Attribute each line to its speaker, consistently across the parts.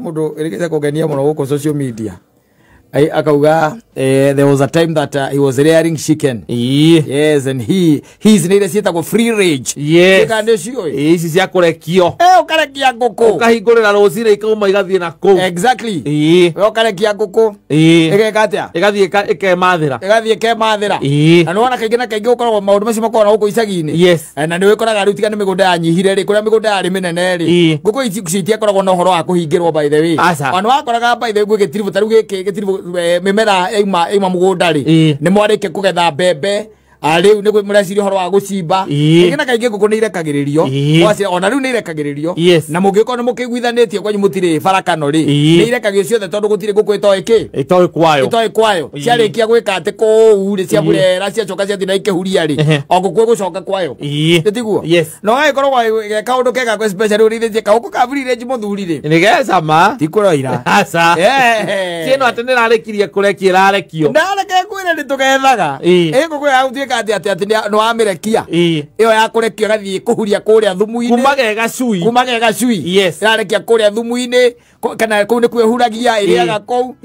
Speaker 1: Mundu irigeze kugenia muno guko social media. Akauga there was a time that he was rearing chicken. Yes, and he's needed to go free range.
Speaker 2: Yes. Ici cia kurekio.
Speaker 1: Ukarekia nguku.
Speaker 2: Ukahingurira rucire ikauma igathie na ku.
Speaker 1: Exactly. Ukarekia nguku. Igekatia.
Speaker 2: Igathie ikemathira.
Speaker 1: Igathie ikemathira. Na nona kaingina kaingi ukoragwo maundu macio makora guku icagi-ini.
Speaker 2: Yes.
Speaker 1: Na nĩ wĩkoraga rĩu tiga nĩ mĩgũnda yanyihire rĩ kuria mĩgũnda yarĩ mĩnene rĩ. Nguku ici citiakoragwo na ũhoro wa kũhingĩrwo by the way. Ona wakoraga by the way gĩtiribu ta rĩu gĩtiribu mimera ima mugunda ri ni mwarike kugetha mbembe riu ni muraciri horo wa gucimba igina kaingi nguku ni irekagiririo wacia ona riu ni irekagiririo na mungiko ni mukiguithanitie kwanyu mutire farakano ri ni irekagio ciothe tondu gutire nguku itoi kwayo ciarikia gwika ati ku ri cia burera cia coka cia thina ikihuria ri o nguku gucoka kwayo nditiguo no gaikorwo kaundu kega kwa special ri thie kauku kaburi ri muthuri ri
Speaker 2: ni gesa ma
Speaker 1: tikuroira
Speaker 2: asa cieno ati ni rarekirie kurekia rarekio
Speaker 1: ndareke kwire ni tugethaga nguku ya uthie ati no amirekia iyo ya kurekia gathie kuhuria kuria thumu-ini kumage gacui irarekia kuria thumu-ini kana kuu ni kwehuragia iriaga kou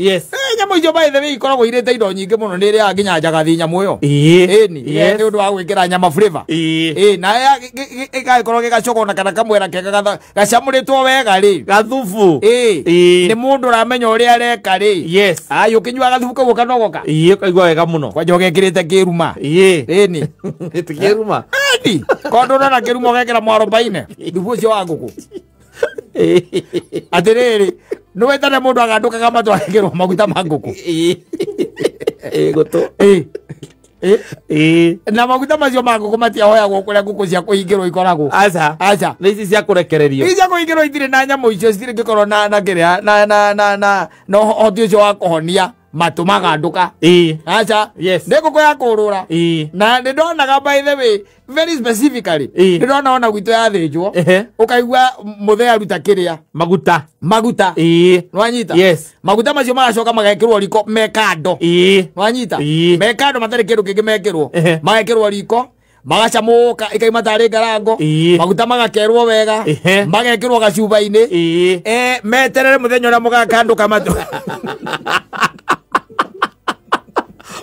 Speaker 1: nyamu icio by the way ikoragwo irite indo nyingi muno ni iriaga nginya njagathi nyamu iyo ni undu wa gwikira nyama flavor na igakorwo gigacogona kana kamwera kega gacamuritwo wega ri
Speaker 2: gathubu
Speaker 1: ni mundu uramenya uria areka ri ukinyua gathubu kau kanogoka
Speaker 2: kaigua wega muno
Speaker 1: kwa jogekirite kiruma ni
Speaker 2: tikiruma
Speaker 1: kondo na kiruma ugekira mwarobaine thubu ucio wa nguku atiriri no wetane mundu agandukaga matu akirwo maguta ma nguku
Speaker 2: gutu
Speaker 1: na maguta macio ma nguku matiahoyagwo kuria nguku cia kuhingirwo ikoragwo
Speaker 2: aca ni ici cia kurekererio
Speaker 1: ici cia kuhingirwo itire na nyamu icio citire ngikorwo na kiria na hoti ucio wa kuhonia matu maganduka acha ndikuko ya kurura na ndonaga by the way very specifically ndona ona gwito ya thinjwo ukaigua muthea ruta kiria maguta nwanyita maguta macio magacoka magekirwo riko mekando nwanyita mekando matari kindu kingi mekirwo magekirwo riko magacamuka ikaima tari ngarango maguta magakerwo wega magekirwo gacuba-ini meterere muthenya uria mugakanduka matu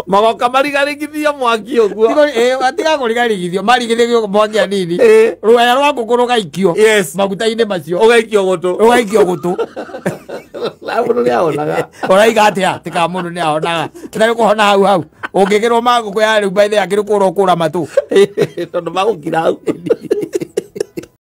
Speaker 2: magoka marigarigithia mwaki uguo
Speaker 1: atiga kurigarigithio marigithio mwaki anini ruaya rwa nguku rugaikio maguta-ini macio
Speaker 2: ugaikio gutu
Speaker 1: mundu ni ahonaga uraiga atia tika mundu ni ahonaga na kuhona hau ungigirwo ma nguku ya riu by the akiri kura matu
Speaker 2: tondu magukira hau